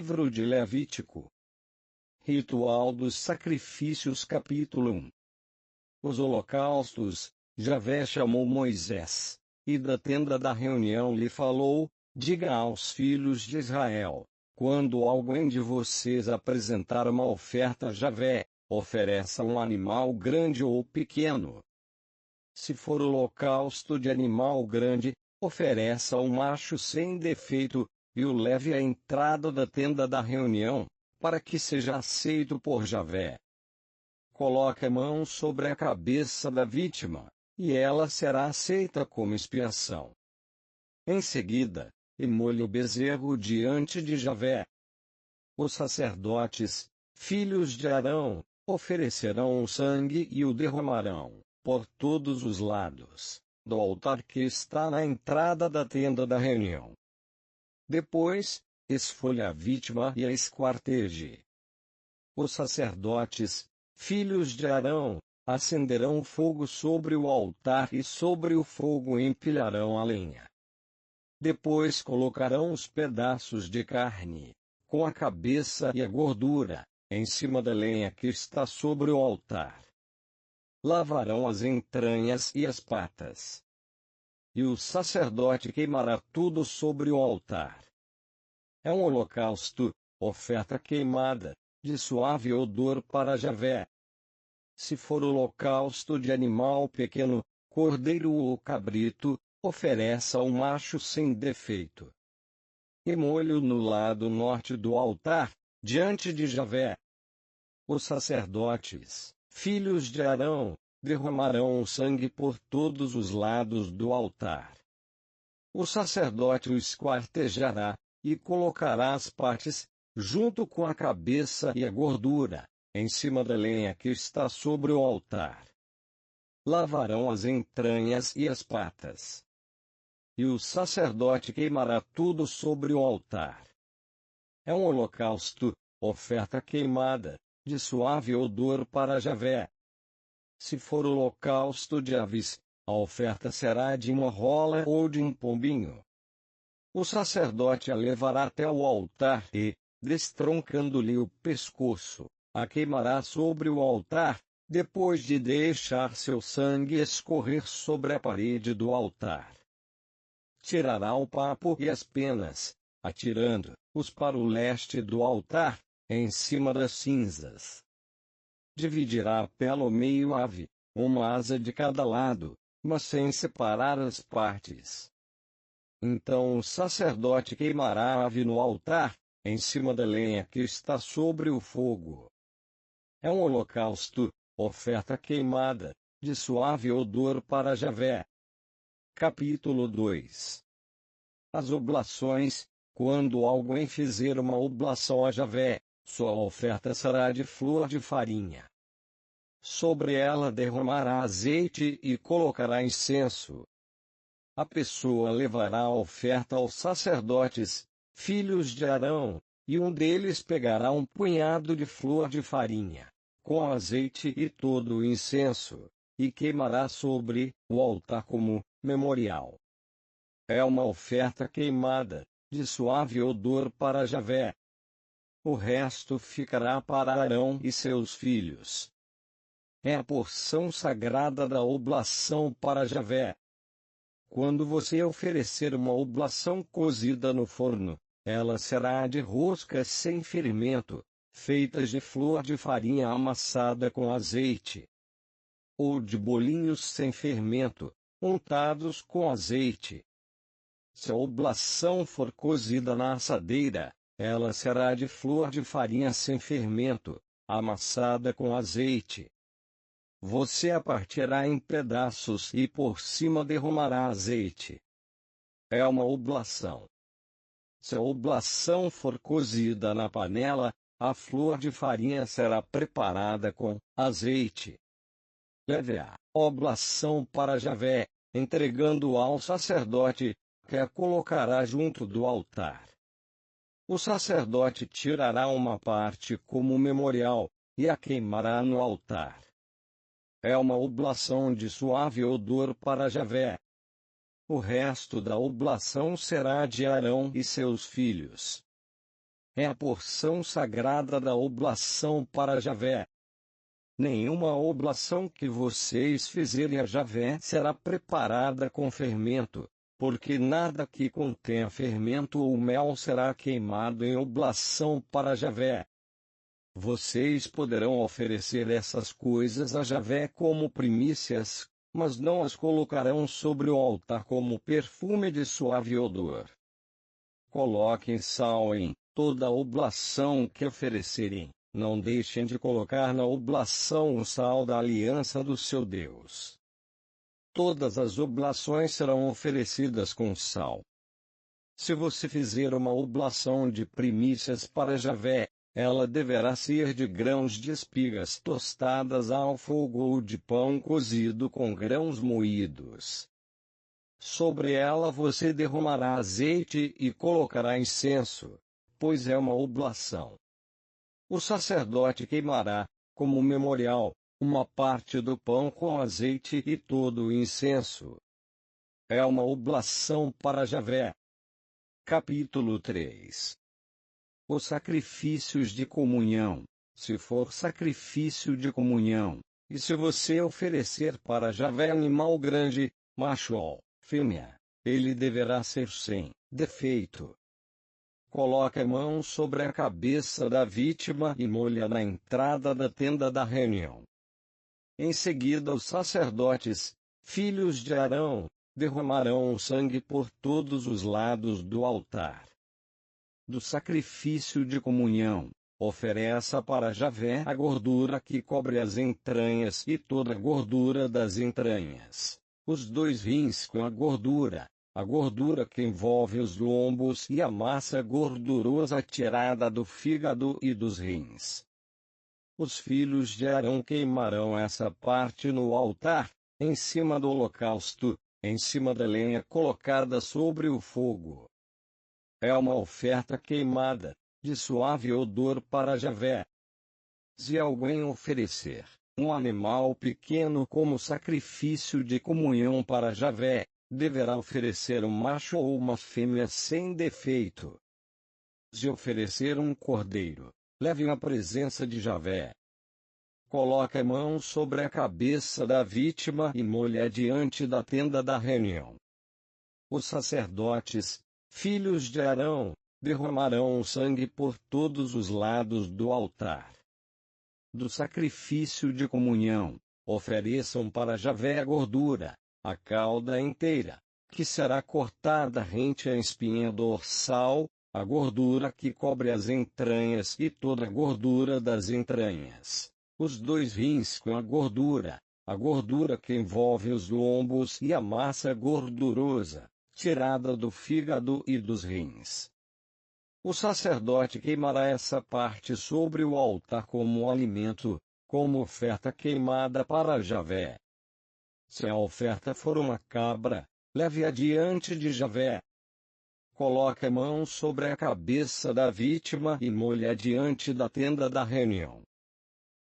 Livro de Levítico. Ritual dos Sacrifícios capítulo 1. Os holocaustos. Javé chamou Moisés, e da tenda da reunião lhe falou: diga aos filhos de Israel, quando alguém de vocês apresentar uma oferta a Javé, ofereça um animal grande ou pequeno. Se for holocausto de animal grande, ofereça um macho sem defeito, e o leve à entrada da tenda da reunião, para que seja aceito por Javé. Coloque a mão sobre a cabeça da vítima, e ela será aceita como expiação. Em seguida, imole o bezerro diante de Javé. Os sacerdotes, filhos de Arão, oferecerão o sangue e o derramarão, por todos os lados, do altar que está na entrada da tenda da reunião. Depois, esfolhe a vítima e a esquarteje. Os sacerdotes, filhos de Arão, acenderão fogo sobre o altar e sobre o fogo empilharão a lenha. Depois colocarão os pedaços de carne, com a cabeça e a gordura, em cima da lenha que está sobre o altar. Lavarão as entranhas e as patas. E o sacerdote queimará tudo sobre o altar. É um holocausto, oferta queimada, de suave odor para Javé. Se for holocausto de animal pequeno, cordeiro ou cabrito, ofereça um macho sem defeito. Imole-o no lado norte do altar, diante de Javé. Os sacerdotes, filhos de Arão, derramarão o sangue por todos os lados do altar. O sacerdote o esquartejará, e colocará as partes, junto com a cabeça e a gordura, em cima da lenha que está sobre o altar. Lavarão as entranhas e as patas. E o sacerdote queimará tudo sobre o altar. É um holocausto, oferta queimada, de suave odor para Javé. Se for holocausto de aves, a oferta será de uma rola ou de um pombinho. O sacerdote a levará até o altar e, destroncando-lhe o pescoço, a queimará sobre o altar, depois de deixar seu sangue escorrer sobre a parede do altar. Tirará o papo e as penas, atirando-os para o leste do altar, em cima das cinzas. Dividirá pelo meio a ave, uma asa de cada lado, mas sem separar as partes. Então o sacerdote queimará a ave no altar, em cima da lenha que está sobre o fogo. É um holocausto, oferta queimada, de suave odor para Javé. Capítulo 2. As oblações. Quando alguém fizer uma oblação a Javé, sua oferta será de flor de farinha. Sobre ela derramará azeite e colocará incenso. A pessoa levará a oferta aos sacerdotes, filhos de Arão, e um deles pegará um punhado de flor de farinha, com azeite e todo o incenso, e queimará sobre o altar como memorial. É uma oferta queimada, de suave odor para Javé. O resto ficará para Arão e seus filhos. É a porção sagrada da oblação para Javé. Quando você oferecer uma oblação cozida no forno, ela será de roscas sem fermento, feitas de flor de farinha amassada com azeite, ou de bolinhos sem fermento, untados com azeite. Se a oblação for cozida na assadeira, ela será de flor de farinha sem fermento, amassada com azeite. Você a partirá em pedaços e por cima derramará azeite. É uma oblação. Se a oblação for cozida na panela, a flor de farinha será preparada com azeite. Leve a oblação para Javé, entregando ao sacerdote, que a colocará junto do altar. O sacerdote tirará uma parte como memorial, e a queimará no altar. É uma oblação de suave odor para Javé. O resto da oblação será de Arão e seus filhos. é a porção sagrada da oblação para Javé. Nenhuma oblação que vocês fizerem a Javé será preparada com fermento, porque nada que contenha fermento ou mel será queimado em oblação para Javé. Vocês poderão oferecer essas coisas a Javé como primícias, mas não as colocarão sobre o altar como perfume de suave odor. Coloquem sal em toda oblação que oferecerem. Não deixem de colocar na oblação o sal da aliança do seu Deus. Todas as oblações serão oferecidas com sal. Se você fizer uma oblação de primícias para Javé, ela deverá ser de grãos de espigas tostadas ao fogo ou de pão cozido com grãos moídos. Sobre ela você derramará azeite e colocará incenso, pois é uma oblação. O sacerdote queimará, como memorial, uma parte do pão com azeite e todo o incenso. É uma oblação para Javé. Capítulo 3. Os sacrifícios de comunhão. Se for sacrifício de comunhão, e se você oferecer para Javé animal grande, macho ou fêmea, ele deverá ser sem defeito. Coloque a mão sobre a cabeça da vítima e molha na entrada da tenda da reunião. Em seguida os sacerdotes, filhos de Arão, derramarão o sangue por todos os lados do altar. Do sacrifício de comunhão, ofereça para Javé a gordura que cobre as entranhas e toda a gordura das entranhas, os 2 rins com a gordura que envolve os lombos e a massa gordurosa tirada do fígado e dos rins. Os filhos de Arão queimarão essa parte no altar, em cima do holocausto, em cima da lenha colocada sobre o fogo. É uma oferta queimada, de suave odor para Javé. Se alguém oferecer um animal pequeno como sacrifício de comunhão para Javé, deverá oferecer um macho ou uma fêmea sem defeito. Se oferecer um cordeiro, leve-o à presença de Javé. Coloque a mão sobre a cabeça da vítima e molhe-a diante da tenda da reunião. Os sacerdotes, filhos de Arão, derramarão o sangue por todos os lados do altar. Do sacrifício de comunhão, ofereçam para Javé a gordura, a cauda inteira, que será cortada rente à espinha dorsal, a gordura que cobre as entranhas e toda a gordura das entranhas, os 2 rins com a gordura que envolve os lombos e a massa gordurosa, tirada do fígado e dos rins. O sacerdote queimará essa parte sobre o altar como alimento, como oferta queimada para Javé. Se a oferta for uma cabra, leve-a diante de Javé. Coloque a mão sobre a cabeça da vítima e molhe-a diante da tenda da reunião.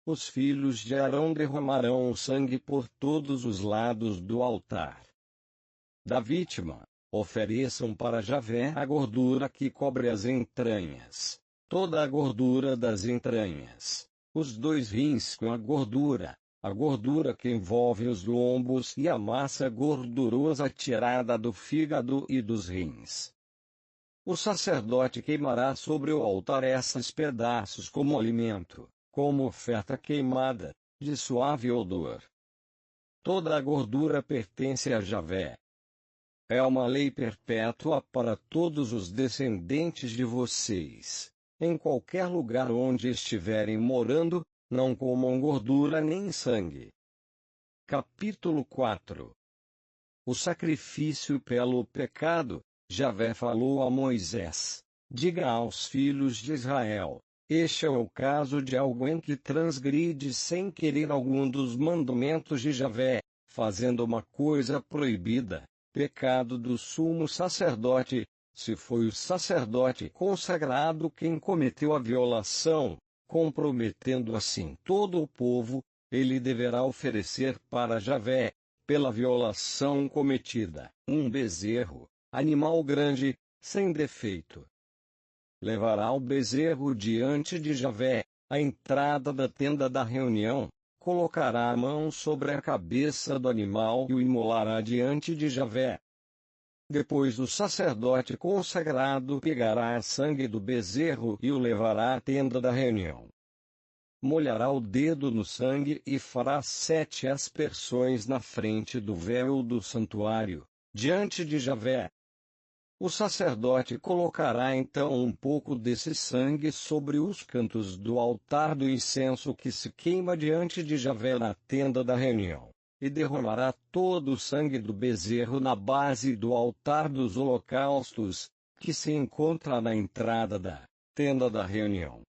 Os filhos de Arão derramarão o sangue por todos os lados do altar. Da vítima, ofereçam para Javé a gordura que cobre as entranhas, toda a gordura das entranhas, os 2 rins com a gordura que envolve os lombos e a massa gordurosa tirada do fígado e dos rins. O sacerdote queimará sobre o altar esses pedaços como alimento, como oferta queimada, de suave odor. Toda a gordura pertence a Javé. É uma lei perpétua para todos os descendentes de vocês. Em qualquer lugar onde estiverem morando, não comam gordura nem sangue. Capítulo 4. O sacrifício pelo pecado. Javé falou a Moisés: diga aos filhos de Israel: este é o caso de alguém que transgride sem querer algum dos mandamentos de Javé, fazendo uma coisa proibida, pecado do sumo sacerdote. Se foi o sacerdote consagrado quem cometeu a violação, comprometendo assim todo o povo, ele deverá oferecer para Javé, pela violação cometida, um bezerro, animal grande, sem defeito. levará o bezerro diante de Javé, à entrada da tenda da reunião, colocará a mão sobre a cabeça do animal e o imolará diante de Javé. Depois o sacerdote consagrado pegará sangue do bezerro e o levará à tenda da reunião. Molhará o dedo no sangue e fará 7 aspersões na frente do véu do santuário, diante de Javé. O sacerdote colocará então um pouco desse sangue sobre os cantos do altar do incenso que se queima diante de Javé na tenda da reunião, e derramará todo o sangue do bezerro na base do altar dos holocaustos, que se encontra na entrada da tenda da reunião.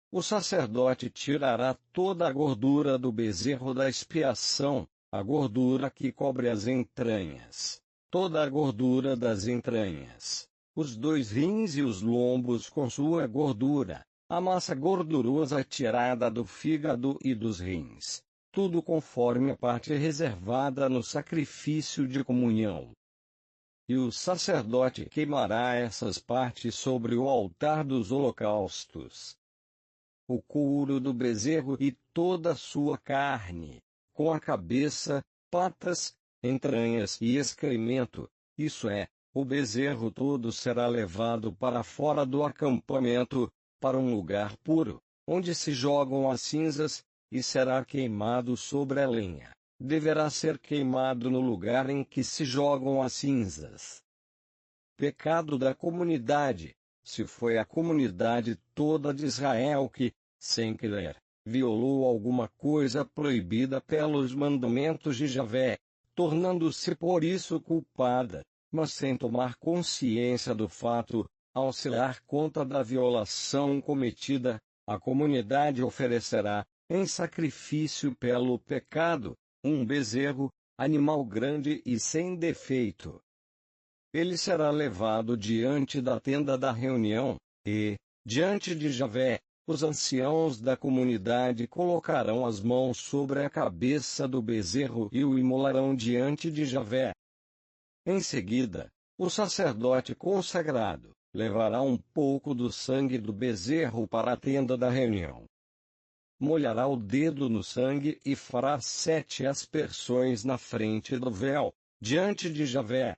O sacerdote tirará toda a gordura do bezerro da expiação, a gordura que cobre as entranhas, toda a gordura das entranhas, os 2 rins e os lombos com sua gordura, a massa gordurosa tirada do fígado e dos rins, tudo conforme a parte reservada no sacrifício de comunhão. E o sacerdote queimará essas partes sobre o altar dos holocaustos. O couro do bezerro e toda a sua carne, com a cabeça, patas, entranhas e excremento, isso é, o bezerro todo será levado para fora do acampamento, para um lugar puro, onde se jogam as cinzas, e será queimado sobre a lenha. Deverá ser queimado no lugar em que se jogam as cinzas. Pecado da comunidade: se foi a comunidade toda de Israel que, sem querer, violou alguma coisa proibida pelos mandamentos de Javé, tornando-se por isso culpada, mas sem tomar consciência do fato, ao se dar conta da violação cometida, a comunidade oferecerá, em sacrifício pelo pecado, um bezerro, animal grande e sem defeito. Ele será levado diante da tenda da reunião, e, diante de Javé, os anciãos da comunidade colocarão as mãos sobre a cabeça do bezerro e o imolarão diante de Javé. Em seguida, o sacerdote consagrado levará um pouco do sangue do bezerro para a tenda da reunião. Molhará o dedo no sangue e fará 7 aspersões na frente do véu, diante de Javé.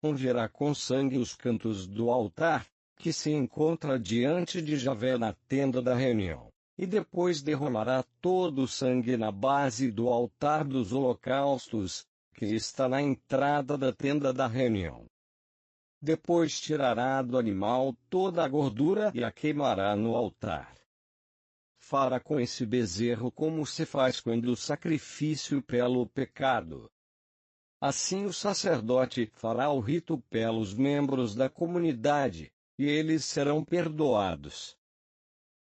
Ungirá com sangue os cantos do altar, que se encontra diante de Javé na tenda da reunião, e depois derramará todo o sangue na base do altar dos holocaustos, que está na entrada da tenda da reunião. Depois tirará do animal toda a gordura e a queimará no altar. Fará com esse bezerro como se faz quando o sacrifício pelo pecado. Assim o sacerdote fará o rito pelos membros da comunidade, e eles serão perdoados.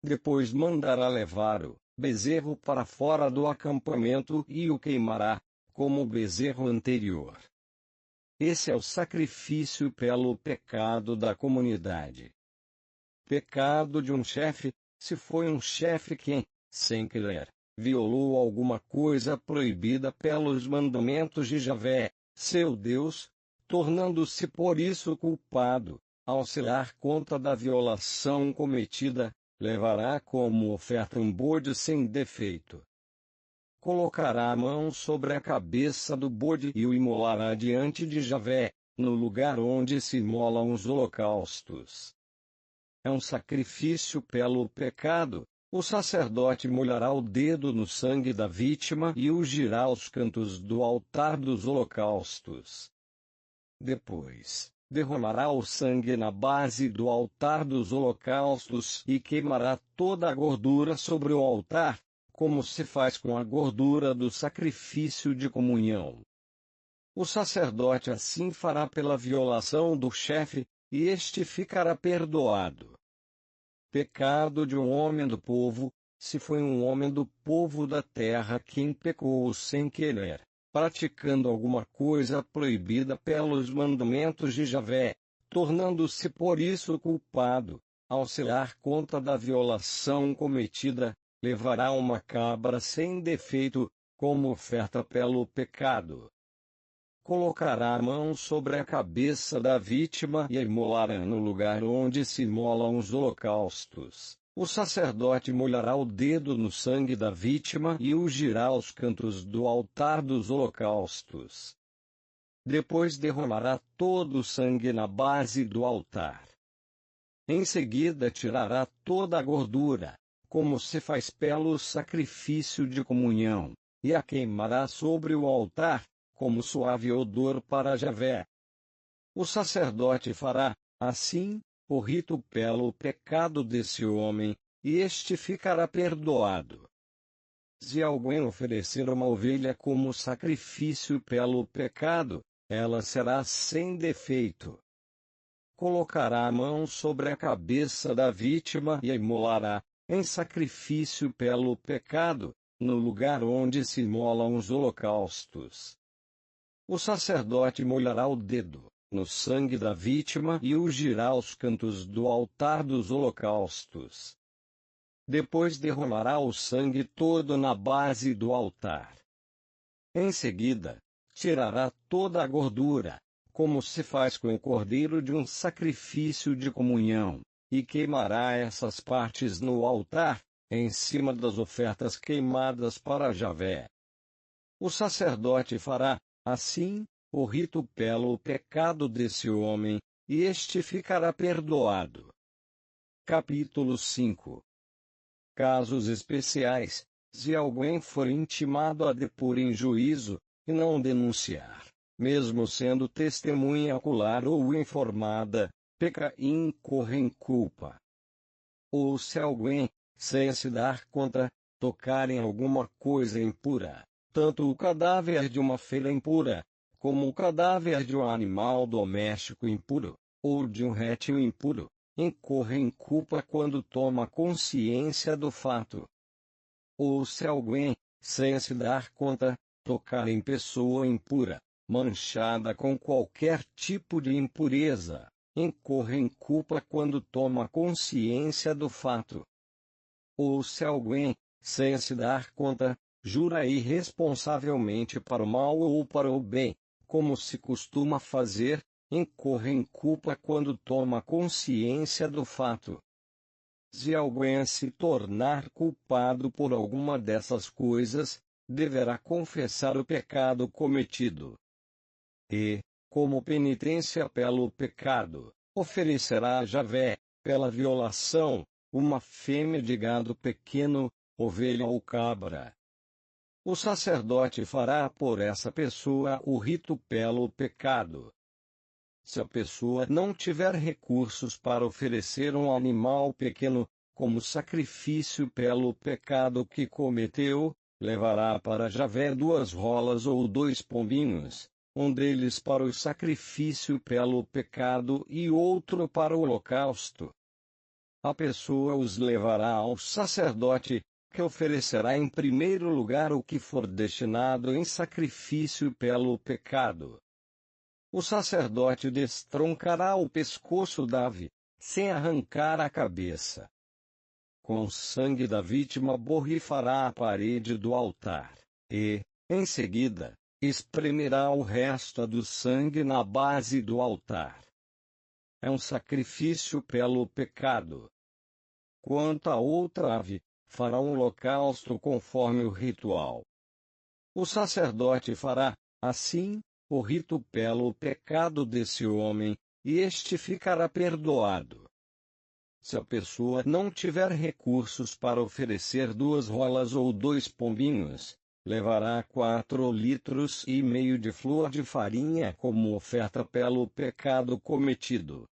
Depois mandará levar o bezerro para fora do acampamento e o queimará, como o bezerro anterior. Esse é o sacrifício pelo pecado da comunidade. Pecado de um chefe: se foi um chefe quem, sem querer, violou alguma coisa proibida pelos mandamentos de Javé, seu Deus, tornando-se por isso culpado, ao se dar conta da violação cometida, levará como oferta um bode sem defeito. Colocará a mão sobre a cabeça do bode e o imolará diante de Javé, no lugar onde se imolam os holocaustos. É um sacrifício pelo pecado. O sacerdote molhará o dedo no sangue da vítima e ungirá os cantos do altar dos holocaustos. Depois, derramará o sangue na base do altar dos holocaustos e queimará toda a gordura sobre o altar, como se faz com a gordura do sacrifício de comunhão. O sacerdote assim fará pela violação do chefe, e este ficará perdoado. Pecado de um homem do povo: se foi um homem do povo da terra quem pecou sem querer, praticando alguma coisa proibida pelos mandamentos de Javé, tornando-se por isso culpado, ao se dar conta da violação cometida, levará uma cabra sem defeito, como oferta pelo pecado. colocará a mão sobre a cabeça da vítima e a imolará no lugar onde se imolam os holocaustos. O sacerdote molhará o dedo no sangue da vítima e ungirá os cantos do altar dos holocaustos. Depois derramará todo o sangue na base do altar. Em seguida tirará toda a gordura, como se faz pelo sacrifício de comunhão, e a queimará sobre o altar, como suave odor para Javé. O sacerdote fará, assim, o rito pelo pecado desse homem, e este ficará perdoado. Se alguém oferecer uma ovelha como sacrifício pelo pecado, ela será sem defeito. Colocará a mão sobre a cabeça da vítima e a imolará, em sacrifício pelo pecado, no lugar onde se imolam os holocaustos. O sacerdote molhará o dedo no sangue da vítima e ungirá os cantos do altar dos holocaustos. Depois derramará o sangue todo na base do altar. Em seguida, tirará toda a gordura, como se faz com o cordeiro de um sacrifício de comunhão, e queimará essas partes no altar, em cima das ofertas queimadas para Javé. O sacerdote fará, assim, o rito pelo pecado desse homem, e este ficará perdoado. Capítulo 5. Casos especiais: se alguém for intimado a depor em juízo, e não denunciar, mesmo sendo testemunha ocular ou informada, peca e incorre em culpa. Ou se alguém, sem se dar conta, tocar em alguma coisa impura, tanto o cadáver de uma feira impura, como o cadáver de um animal doméstico impuro, ou de um réptil impuro, incorre em culpa quando toma consciência do fato. Ou se alguém, sem se dar conta, tocar em pessoa impura, manchada com qualquer tipo de impureza, incorre em culpa quando toma consciência do fato. Ou se alguém, sem se dar conta, jura irresponsavelmente para o mal ou para o bem, como se costuma fazer, incorre em culpa quando toma consciência do fato. Se alguém se tornar culpado por alguma dessas coisas, deverá confessar o pecado cometido. E, como penitência pelo pecado, oferecerá a Javé, pela violação, uma fêmea de gado pequeno, ovelha ou cabra. O sacerdote fará por essa pessoa o rito pelo pecado. Se a pessoa não tiver recursos para oferecer um animal pequeno, como sacrifício pelo pecado que cometeu, levará para Javé 2 rolas ou 2 pombinhos, um deles para o sacrifício pelo pecado e outro para o holocausto. A pessoa os levará ao sacerdote, que oferecerá em primeiro lugar o que for destinado em sacrifício pelo pecado. O sacerdote destroncará o pescoço da ave, sem arrancar a cabeça. Com o sangue da vítima borrifará a parede do altar, e, em seguida, espremerá o resto do sangue na base do altar. É um sacrifício pelo pecado. Quanto à outra ave, fará um holocausto conforme o ritual. O sacerdote fará, assim, o rito pelo pecado desse homem, e este ficará perdoado. Se a pessoa não tiver recursos para oferecer 2 rolas ou 2 pombinhos, levará 4,5 litros de flor de farinha como oferta pelo pecado cometido.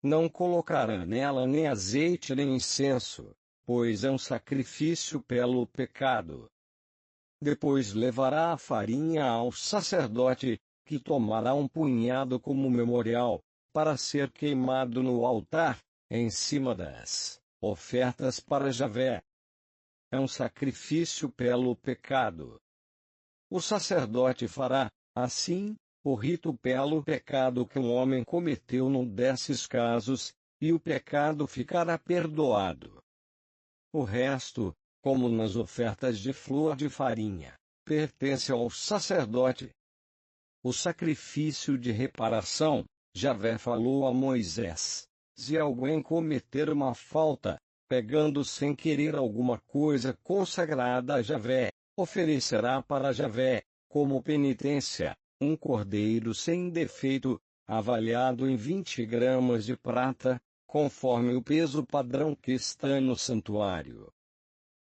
Não colocará nela nem azeite nem incenso, pois é um sacrifício pelo pecado. Depois levará a farinha ao sacerdote, que tomará um punhado como memorial, para ser queimado no altar, em cima das ofertas para Javé. É um sacrifício pelo pecado. O sacerdote fará, assim, o rito pelo pecado que um homem cometeu num desses casos, e o pecado ficará perdoado. O resto, como nas ofertas de flor de farinha, pertence ao sacerdote. o sacrifício de reparação, Javé falou a Moisés: se alguém cometer uma falta, pegando sem querer alguma coisa consagrada a Javé, oferecerá para Javé, como penitência, um cordeiro sem defeito, avaliado em 20 gramas de prata, conforme o peso padrão que está no santuário.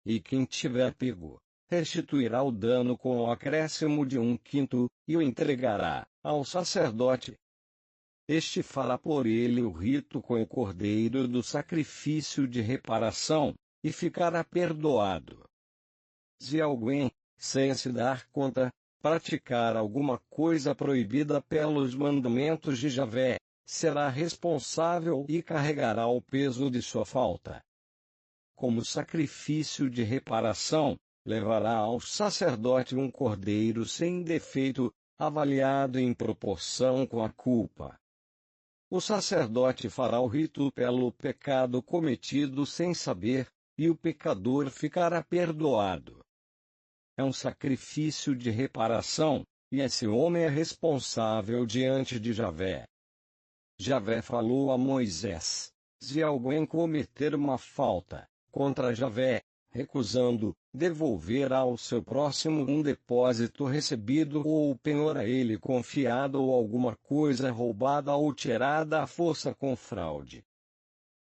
E quem tiver pego, restituirá o dano com o acréscimo de 1/5, e o entregará ao sacerdote. Este fará por ele o rito com o cordeiro do sacrifício de reparação, e ficará perdoado. Se alguém, sem se dar conta, praticar alguma coisa proibida pelos mandamentos de Javé, será responsável e carregará o peso de sua falta. Como sacrifício de reparação, levará ao sacerdote um cordeiro sem defeito, avaliado em proporção com a culpa. O sacerdote fará o rito pelo pecado cometido sem saber, e o pecador ficará perdoado. É um sacrifício de reparação, e esse homem é responsável diante de Javé. Javé falou a Moisés: se alguém cometer uma falta contra Javé, recusando devolver ao seu próximo um depósito recebido ou o penhor a ele confiado ou alguma coisa roubada ou tirada à força com fraude,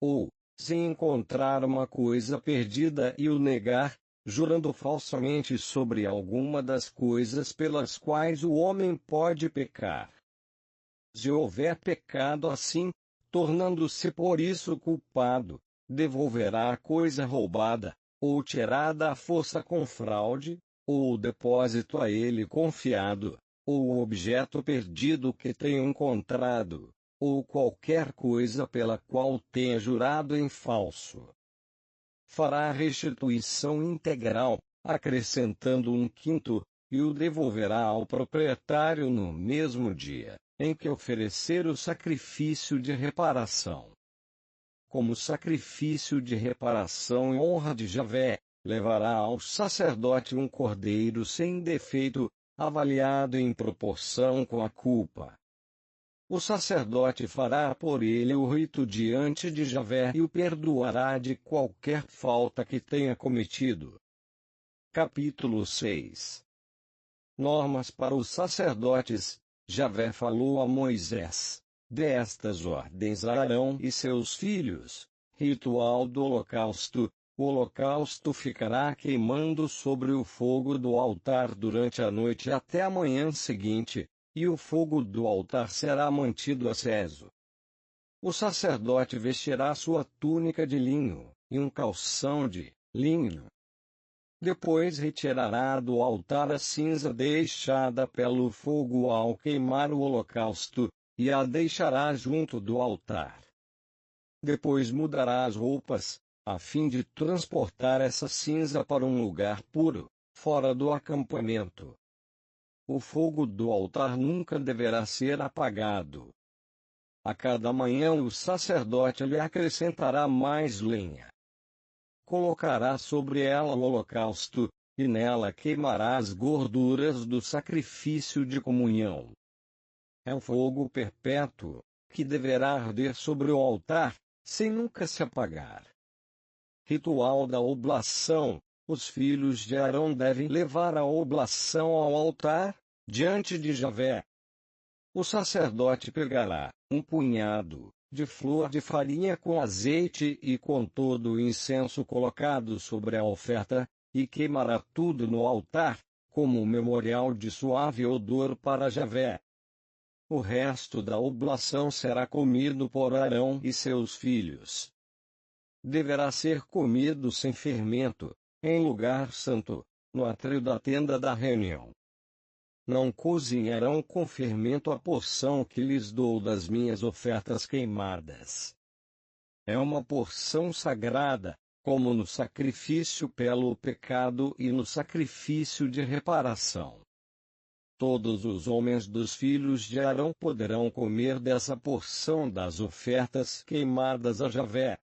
ou, se encontrar uma coisa perdida e o negar, jurando falsamente sobre alguma das coisas pelas quais o homem pode pecar. Se houver pecado assim, tornando-se por isso culpado, devolverá a coisa roubada, ou tirada à força com fraude, ou o depósito a ele confiado, ou o objeto perdido que tenha encontrado, ou qualquer coisa pela qual tenha jurado em falso. Fará a restituição integral, acrescentando 1/5, e o devolverá ao proprietário no mesmo dia em que oferecer o sacrifício de reparação. Como sacrifício de reparação em honra de Javé, levará ao sacerdote um cordeiro sem defeito, avaliado em proporção com a culpa. O sacerdote fará por ele o rito diante de Javé e o perdoará de qualquer falta que tenha cometido. Capítulo 6. Normas para os sacerdotes. Javé falou a Moisés: dê estas ordens a Arão e seus filhos. Ritual do holocausto. O holocausto ficará queimando sobre o fogo do altar durante a noite até a manhã seguinte, e o fogo do altar será mantido aceso. O sacerdote vestirá sua túnica de linho, e um calção de linho. Depois retirará do altar a cinza deixada pelo fogo ao queimar o holocausto, e a deixará junto do altar. Depois mudará as roupas, a fim de transportar essa cinza para um lugar puro, fora do acampamento. O fogo do altar nunca deverá ser apagado. A cada manhã o sacerdote lhe acrescentará mais lenha. Colocará sobre ela o holocausto, e nela queimará as gorduras do sacrifício de comunhão. É um fogo perpétuo, que deverá arder sobre o altar, sem nunca se apagar. Ritual da oblação. Os filhos de Arão devem levar a oblação ao altar, diante de Javé. O sacerdote pegará um punhado de flor de farinha com azeite e com todo o incenso colocado sobre a oferta, e queimará tudo no altar, como um memorial de suave odor para Javé. O resto da oblação será comido por Arão e seus filhos. Deverá ser comido sem fermento, em lugar santo, no átrio da tenda da reunião. Não cozinharão com fermento a porção que lhes dou das minhas ofertas queimadas. É uma porção sagrada, como no sacrifício pelo pecado e no sacrifício de reparação. Todos os homens dos filhos de Arão poderão comer dessa porção das ofertas queimadas a Javé.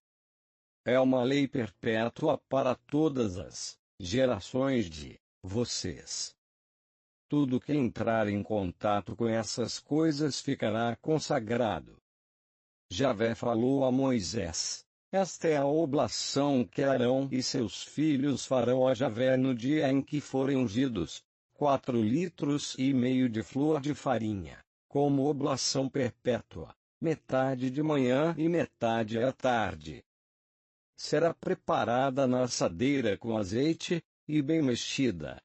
É uma lei perpétua para todas as gerações de vocês. Tudo que entrar em contato com essas coisas ficará consagrado. Javé falou a Moisés: esta é a oblação que Arão e seus filhos farão a Javé no dia em que forem ungidos, 4,5 litros de flor de farinha, como oblação perpétua, metade de manhã e metade à tarde. Será preparada na assadeira com azeite, e bem mexida.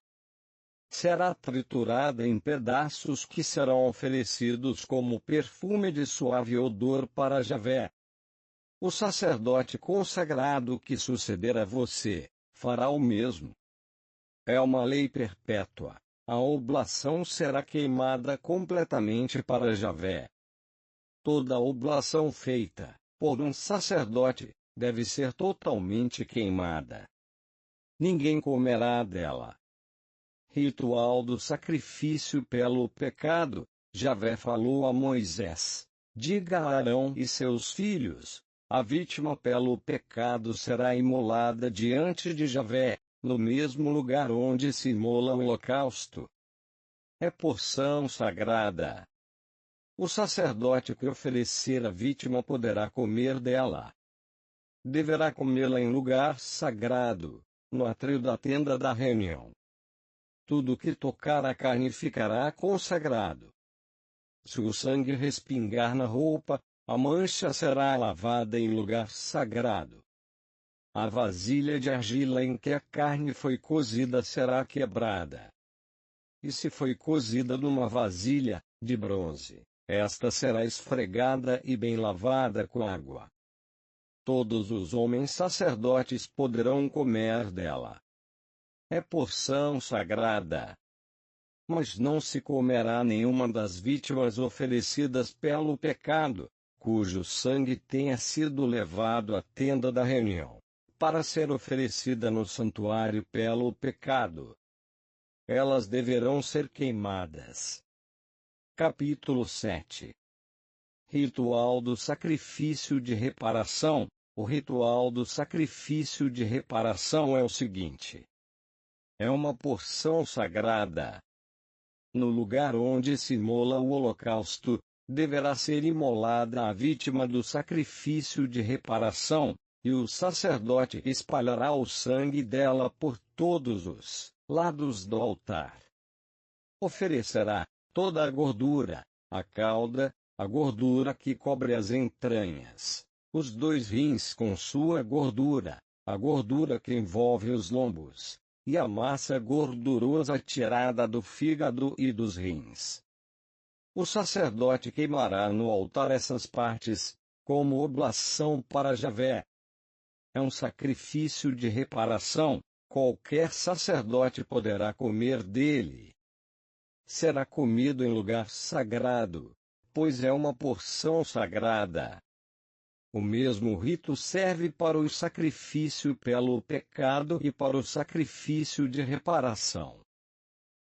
Será triturada em pedaços que serão oferecidos como perfume de suave odor para Javé. O sacerdote consagrado que suceder a você, fará o mesmo. É uma lei perpétua. A oblação será queimada completamente para Javé. Toda oblação feita por um sacerdote deve ser totalmente queimada. Ninguém comerá dela. Ritual do sacrifício pelo pecado. Javé falou a Moisés: diga a Arão e seus filhos: a vítima pelo pecado será imolada diante de Javé, no mesmo lugar onde se imola o holocausto. É porção sagrada. O sacerdote que oferecer a vítima poderá comer dela. Deverá comê-la em lugar sagrado, no átrio da tenda da reunião. Tudo que tocar a carne ficará consagrado. Se o sangue respingar na roupa, a mancha será lavada em lugar sagrado. A vasilha de argila em que a carne foi cozida será quebrada. E se foi cozida numa vasilha de bronze, esta será esfregada e bem lavada com água. Todos os homens sacerdotes poderão comer dela. É porção sagrada. Mas não se comerá nenhuma das vítimas oferecidas pelo pecado, cujo sangue tenha sido levado à tenda da reunião, para ser oferecida no santuário pelo pecado. Elas deverão ser queimadas. Capítulo 7. Ritual do sacrifício de reparação. O ritual do sacrifício de reparação é o seguinte: é uma porção sagrada. No lugar onde se imola o holocausto, deverá ser imolada a vítima do sacrifício de reparação, e o sacerdote espalhará o sangue dela por todos os lados do altar. Oferecerá toda a gordura, a cauda, a gordura que cobre as entranhas, os 2 rins com sua gordura, a gordura que envolve os lombos, e a massa gordurosa tirada do fígado e dos rins. O sacerdote queimará no altar essas partes, como oblação para Javé. É um sacrifício de reparação, qualquer sacerdote poderá comer dele. Será comido em lugar sagrado, pois é uma porção sagrada. O mesmo rito serve para o sacrifício pelo pecado e para o sacrifício de reparação.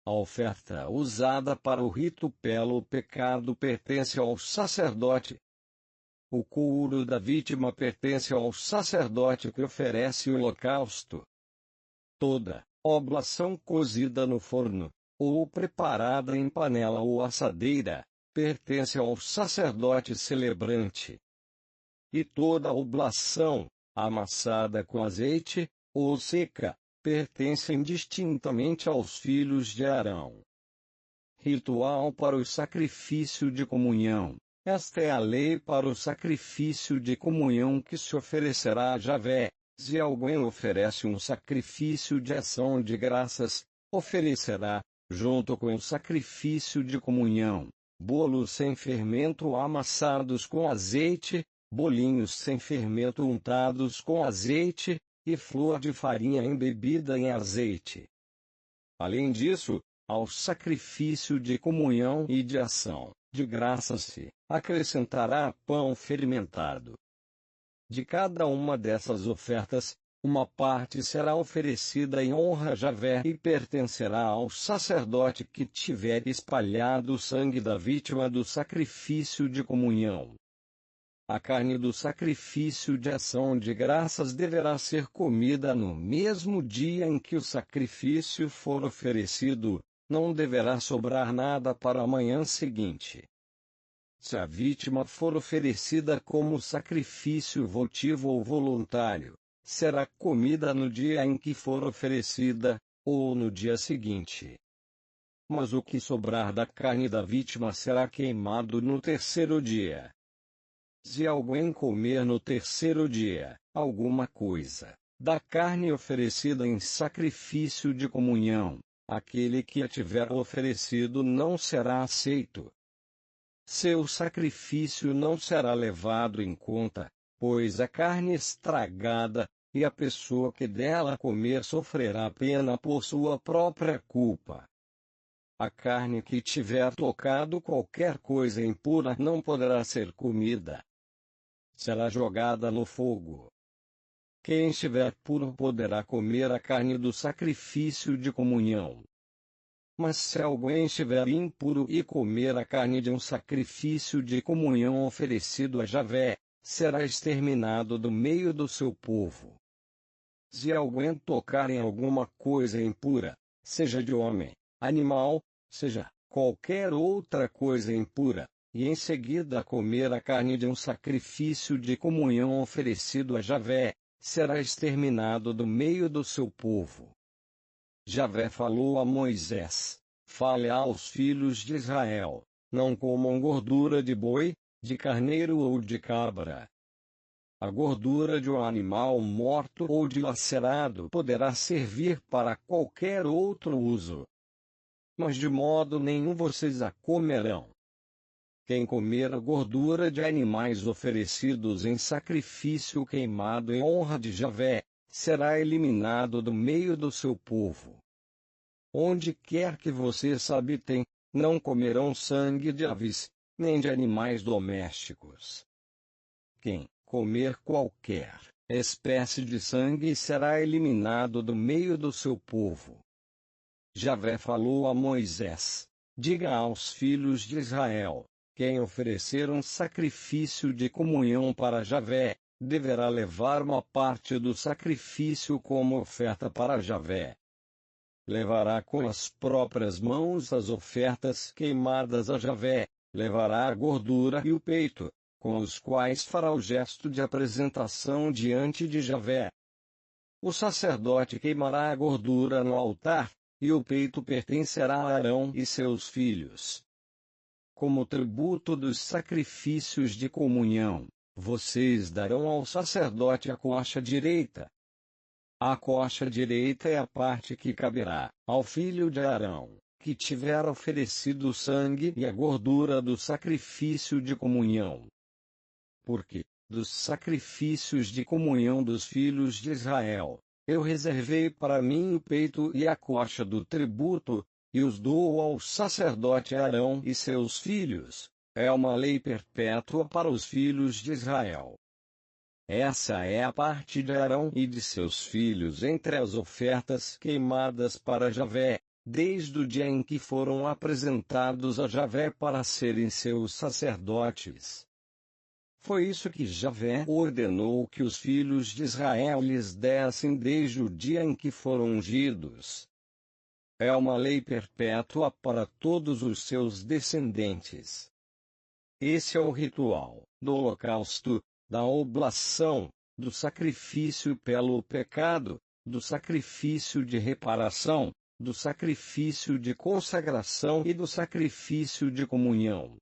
A oferta usada para o rito pelo pecado pertence ao sacerdote. O couro da vítima pertence ao sacerdote que oferece o holocausto. Toda oblação cozida no forno, ou preparada em panela ou assadeira, pertence ao sacerdote celebrante. E toda oblação, amassada com azeite, ou seca, pertence indistintamente aos filhos de Arão. Ritual para o sacrifício de comunhão. Esta é a lei para o sacrifício de comunhão que se oferecerá a Javé. Se alguém oferece um sacrifício de ação de graças, oferecerá, junto com o sacrifício de comunhão, bolos sem fermento amassados com azeite, bolinhos sem fermento untados com azeite, e flor de farinha embebida em azeite. Além disso, ao sacrifício de comunhão e de ação de graças se acrescentará pão fermentado. De cada uma dessas ofertas, uma parte será oferecida em honra a Javé e pertencerá ao sacerdote que tiver espalhado o sangue da vítima do sacrifício de comunhão. A carne do sacrifício de ação de graças deverá ser comida no mesmo dia em que o sacrifício for oferecido, não deverá sobrar nada para a manhã seguinte. Se a vítima for oferecida como sacrifício votivo ou voluntário, será comida no dia em que for oferecida, ou no dia seguinte. Mas o que sobrar da carne da vítima será queimado no terceiro dia. Se alguém comer no terceiro dia alguma coisa da carne oferecida em sacrifício de comunhão, aquele que a tiver oferecido não será aceito. Seu sacrifício não será levado em conta, pois é carne estragada, e a pessoa que dela comer sofrerá pena por sua própria culpa. A carne que tiver tocado qualquer coisa impura não poderá ser comida. Será jogada no fogo. Quem estiver puro poderá comer a carne do sacrifício de comunhão. Mas se alguém estiver impuro e comer a carne de um sacrifício de comunhão oferecido a Javé, será exterminado do meio do seu povo. Se alguém tocar em alguma coisa impura, seja de homem, animal, seja qualquer outra coisa impura, e em seguida comer a carne de um sacrifício de comunhão oferecido a Javé, será exterminado do meio do seu povo. Javé falou a Moisés: fale aos filhos de Israel, não comam gordura de boi, de carneiro ou de cabra. A gordura de um animal morto ou dilacerado poderá servir para qualquer outro uso. Mas de modo nenhum vocês a comerão. Quem comer a gordura de animais oferecidos em sacrifício queimado em honra de Javé, será eliminado do meio do seu povo. Onde quer que vocês habitem, não comerão sangue de aves, nem de animais domésticos. Quem comer qualquer espécie de sangue será eliminado do meio do seu povo. Javé falou a Moisés: diga aos filhos de Israel: quem oferecer um sacrifício de comunhão para Javé, deverá levar uma parte do sacrifício como oferta para Javé. Levará com as próprias mãos as ofertas queimadas a Javé, levará a gordura e o peito, com os quais fará o gesto de apresentação diante de Javé. O sacerdote queimará a gordura no altar, e o peito pertencerá a Arão e seus filhos. Como tributo dos sacrifícios de comunhão, vocês darão ao sacerdote a coxa direita. A coxa direita é a parte que caberá ao filho de Arão, que tiver oferecido o sangue e a gordura do sacrifício de comunhão. Porque, dos sacrifícios de comunhão dos filhos de Israel, eu reservei para mim o peito e a coxa do tributo, e os dou ao sacerdote Arão e seus filhos. É uma lei perpétua para os filhos de Israel. Essa é a parte de Arão e de seus filhos entre as ofertas queimadas para Javé, desde o dia em que foram apresentados a Javé para serem seus sacerdotes. Foi isso que Javé ordenou que os filhos de Israel lhes dessem desde o dia em que foram ungidos. É uma lei perpétua para todos os seus descendentes. Esse é o ritual do holocausto, da oblação, do sacrifício pelo pecado, do sacrifício de reparação, do sacrifício de consagração e do sacrifício de comunhão.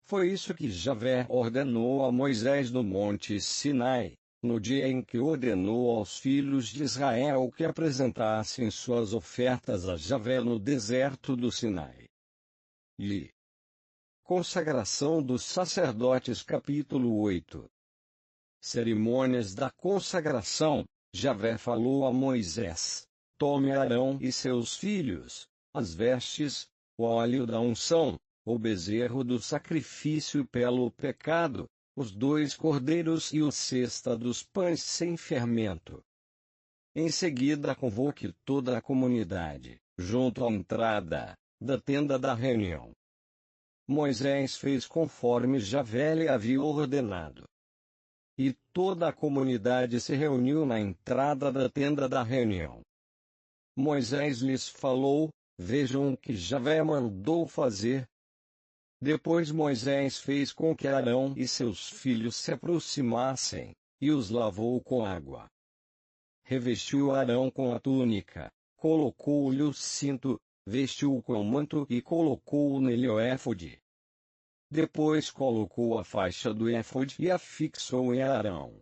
Foi isso que Javé ordenou a Moisés no Monte Sinai, no dia em que ordenou aos filhos de Israel que apresentassem suas ofertas a Javé no deserto do Sinai. E consagração dos sacerdotes capítulo 8. Cerimônias da consagração. Javé falou a Moisés: tome Arão e seus filhos, as vestes, o óleo da unção, o bezerro do sacrifício pelo pecado, os 2 cordeiros e o cesta dos pães sem fermento. Em seguida convoque toda a comunidade, junto à entrada da tenda da reunião. Moisés fez conforme Javé lhe havia ordenado. E toda a comunidade se reuniu na entrada da tenda da reunião. Moisés lhes falou: vejam o que Javé mandou fazer. Depois Moisés fez com que Arão e seus filhos se aproximassem, e os lavou com água. Revestiu Arão com a túnica, colocou-lhe o cinto, vestiu-o com o manto e colocou nele o éfode. Depois colocou a faixa do éfode e a fixou em Arão.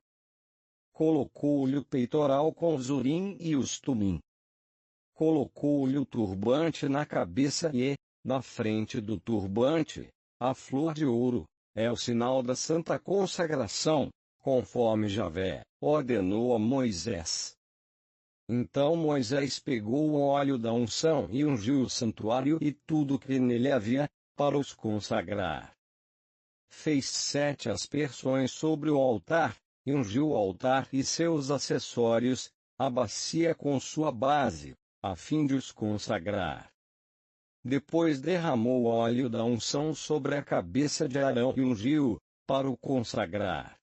Colocou-lhe o peitoral com os urim e os tumim. Colocou-lhe o turbante na cabeça e, na frente do turbante, a flor de ouro, é o sinal da santa consagração, conforme Javé ordenou a Moisés. Então Moisés pegou o óleo da unção e ungiu o santuário e tudo que nele havia, para os consagrar. Fez 7 aspersões sobre o altar, e ungiu o altar e seus acessórios, a bacia com sua base, a fim de os consagrar. Depois derramou o óleo da unção sobre a cabeça de Arão e ungiu-o, para o consagrar.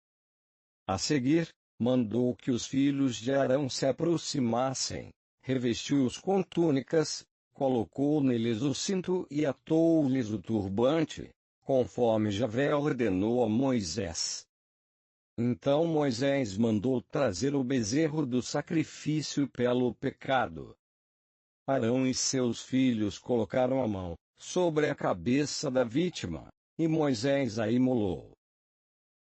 A seguir, mandou que os filhos de Arão se aproximassem, revestiu-os com túnicas, colocou neles o cinto e atou-lhes o turbante, conforme Javé ordenou a Moisés. Então Moisés mandou trazer o bezerro do sacrifício pelo pecado. Arão e seus filhos colocaram a mão sobre a cabeça da vítima, e Moisés a imolou.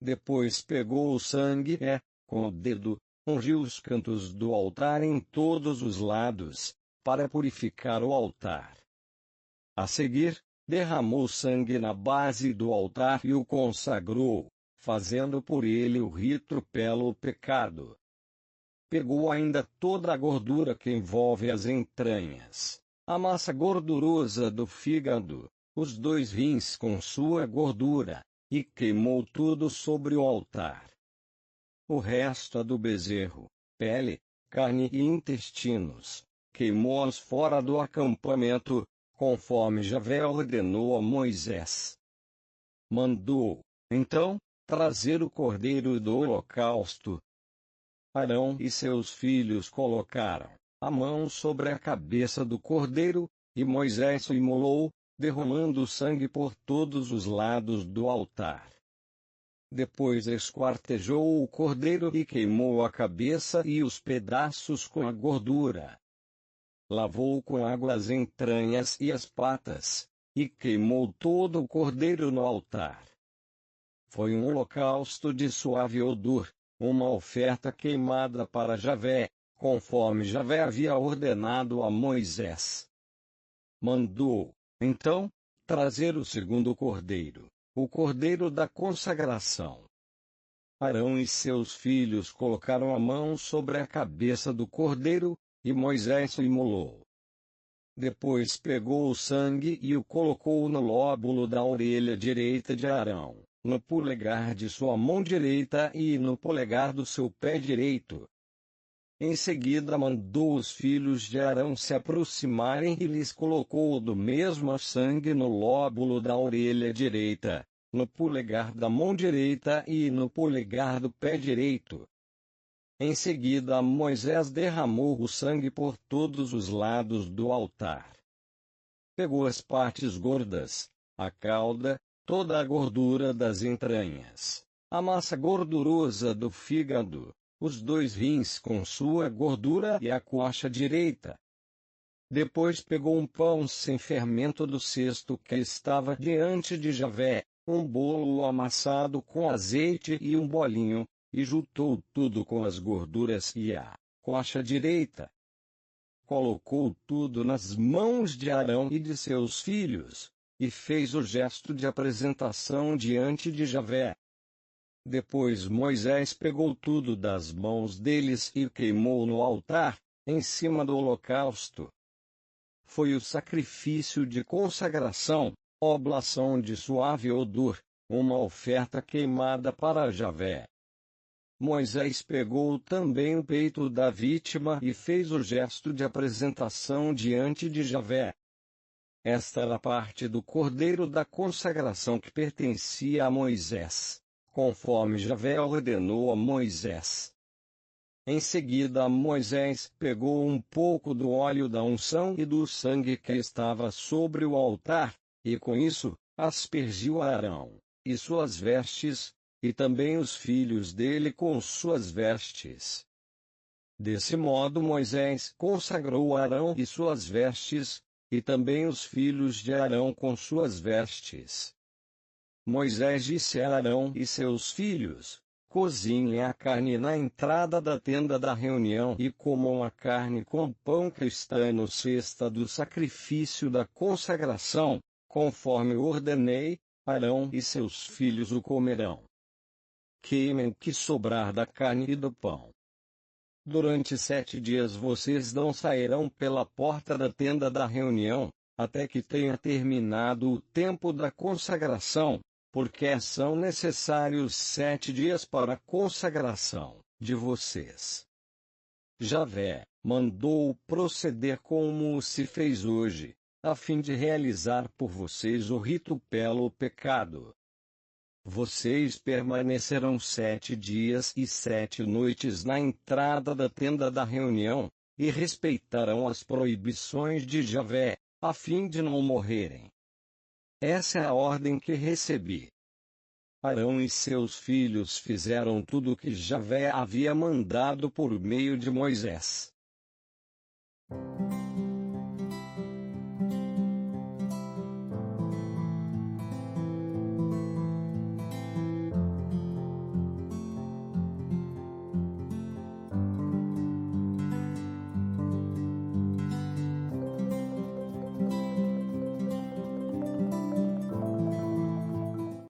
Depois pegou o sangue e, com o dedo, ungiu os cantos do altar em todos os lados, para purificar o altar. A seguir, derramou sangue na base do altar e o consagrou, fazendo por ele o rito pelo pecado. Pegou ainda toda a gordura que envolve as entranhas, a massa gordurosa do fígado, os 2 rins com sua gordura, e queimou tudo sobre o altar. O resto do bezerro, pele, carne e intestinos, queimou-os fora do acampamento, conforme Javé ordenou a Moisés. Mandou, então, trazer o cordeiro do holocausto. Arão e seus filhos colocaram a mão sobre a cabeça do cordeiro, e Moisés o imolou, derramando o sangue por todos os lados do altar. Depois esquartejou o cordeiro e queimou a cabeça e os pedaços com a gordura. Lavou com água as entranhas e as patas, e queimou todo o cordeiro no altar. Foi um holocausto de suave odor, uma oferta queimada para Javé, conforme Javé havia ordenado a Moisés. Mandou, então, trazer o segundo cordeiro, o cordeiro da consagração. Arão e seus filhos colocaram a mão sobre a cabeça do cordeiro, e Moisés o imolou. Depois pegou o sangue e o colocou no lóbulo da orelha direita de Arão, no polegar de sua mão direita e no polegar do seu pé direito. Em seguida mandou os filhos de Arão se aproximarem e lhes colocou do mesmo sangue no lóbulo da orelha direita, no polegar da mão direita e no polegar do pé direito. Em seguida Moisés derramou o sangue por todos os lados do altar. Pegou as partes gordas, a cauda, toda a gordura das entranhas, a massa gordurosa do fígado, os 2 rins com sua gordura e a coxa direita. Depois pegou um pão sem fermento do cesto que estava diante de Javé, um bolo amassado com azeite e um bolinho, e juntou tudo com as gorduras e a coxa direita. Colocou tudo nas mãos de Arão e de seus filhos, e fez o gesto de apresentação diante de Javé. Depois Moisés pegou tudo das mãos deles e queimou no altar, em cima do holocausto. Foi o sacrifício de consagração, oblação de suave odor, uma oferta queimada para Javé. Moisés pegou também o peito da vítima e fez o gesto de apresentação diante de Javé. Esta era a parte do cordeiro da consagração que pertencia a Moisés, conforme Javé ordenou a Moisés. Em seguida Moisés pegou um pouco do óleo da unção e do sangue que estava sobre o altar, e com isso, aspergiu a Arão, e suas vestes, e também os filhos dele com suas vestes. Desse modo Moisés consagrou Arão e suas vestes, e também os filhos de Arão com suas vestes. Moisés disse a Arão e seus filhos: cozinhem a carne na entrada da tenda da reunião e comam a carne com pão que está no cesta do sacrifício da consagração, conforme ordenei, Arão e seus filhos o comerão. Queimem o que sobrar da carne e do pão. Durante 7 dias vocês não sairão pela porta da tenda da reunião, até que tenha terminado o tempo da consagração, porque são necessários 7 dias para a consagração de vocês. Javé mandou proceder como se fez hoje, a fim de realizar por vocês o rito pelo pecado. Vocês permanecerão 7 dias e 7 noites na entrada da tenda da reunião, e respeitarão as proibições de Javé, a fim de não morrerem. Essa é a ordem que recebi. Arão e seus filhos fizeram tudo o que Javé havia mandado por meio de Moisés.